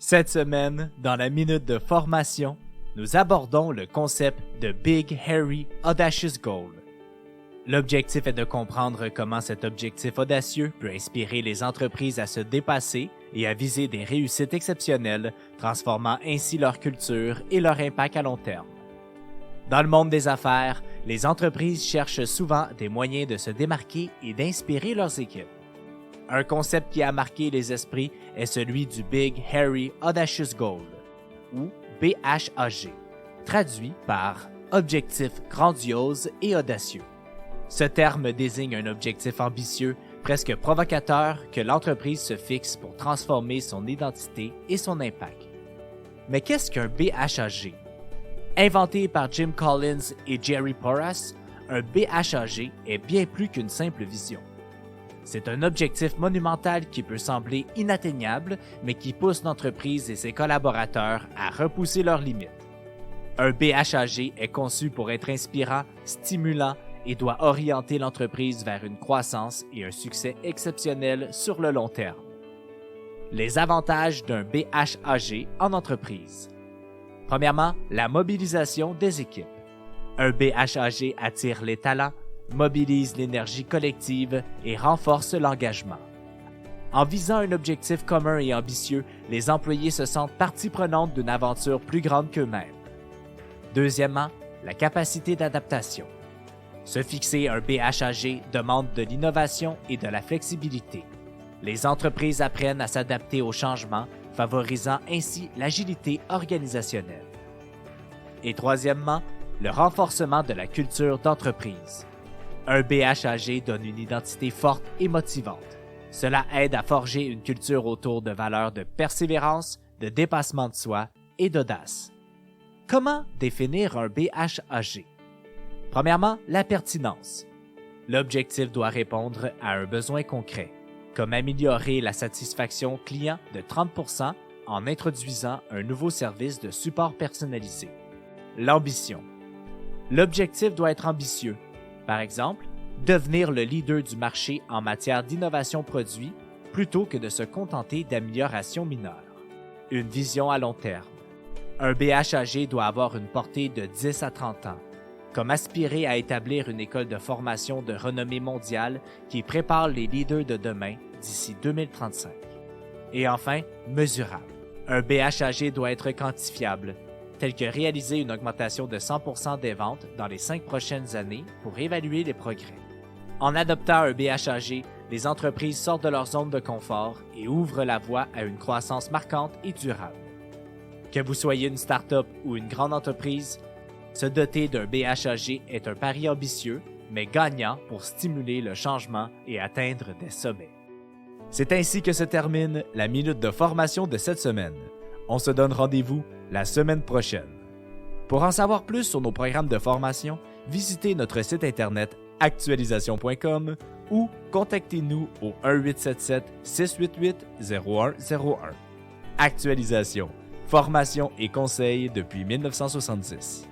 Cette semaine, dans la minute de formation, nous abordons le concept de Big Hairy Audacious Goal. L'objectif est de comprendre comment cet objectif audacieux peut inspirer les entreprises à se dépasser et à viser des réussites exceptionnelles, transformant ainsi leur culture et leur impact à long terme. Dans le monde des affaires, les entreprises cherchent souvent des moyens de se démarquer et d'inspirer leurs équipes. Un concept qui a marqué les esprits est celui du Big Hairy Audacious Goal, ou BHAG, traduit par Objectif grandiose et audacieux. Ce terme désigne un objectif ambitieux, presque provocateur, que l'entreprise se fixe pour transformer son identité et son impact. Mais qu'est-ce qu'un BHAG? Inventé par Jim Collins et Jerry Porras, un BHAG est bien plus qu'une simple vision. C'est un objectif monumental qui peut sembler inatteignable, mais qui pousse l'entreprise et ses collaborateurs à repousser leurs limites. Un BHAG est conçu pour être inspirant, stimulant et doit orienter l'entreprise vers une croissance et un succès exceptionnel sur le long terme. Les avantages d'un BHAG en entreprise. Premièrement, la mobilisation des équipes. Un BHAG attire les talents, mobilise l'énergie collective et renforce l'engagement. En visant un objectif commun et ambitieux, les employés se sentent partie prenante d'une aventure plus grande qu'eux-mêmes. Deuxièmement, la capacité d'adaptation. Se fixer un BHAG demande de l'innovation et de la flexibilité. Les entreprises apprennent à s'adapter aux changements, favorisant ainsi l'agilité organisationnelle. Et troisièmement, le renforcement de la culture d'entreprise. Un BHAG donne une identité forte et motivante. Cela aide à forger une culture autour de valeurs de persévérance, de dépassement de soi et d'audace. Comment définir un BHAG? Premièrement, la pertinence. L'objectif doit répondre à un besoin concret, comme améliorer la satisfaction client de 30% en introduisant un nouveau service de support personnalisé. L'ambition. L'objectif doit être ambitieux. Par exemple, devenir le leader du marché en matière d'innovation produit plutôt que de se contenter d'améliorations mineures. Une vision à long terme. Un BHAG doit avoir une portée de 10 à 30 ans, comme aspirer à établir une école de formation de renommée mondiale qui prépare les leaders de demain d'ici 2035. Et enfin, mesurable. Un BHAG doit être quantifiable, tel que réaliser une augmentation de 100% des ventes dans les 5 prochaines années pour évaluer les progrès. En adoptant un BHAG, les entreprises sortent de leur zone de confort et ouvrent la voie à une croissance marquante et durable. Que vous soyez une start-up ou une grande entreprise, se doter d'un BHAG est un pari ambitieux, mais gagnant pour stimuler le changement et atteindre des sommets. C'est ainsi que se termine la minute de formation de cette semaine. On se donne rendez-vous la semaine prochaine. Pour en savoir plus sur nos programmes de formation, visitez notre site internet actualisation.com ou contactez-nous au 1-877-688-0101. Actualisation, formation et conseils depuis 1970.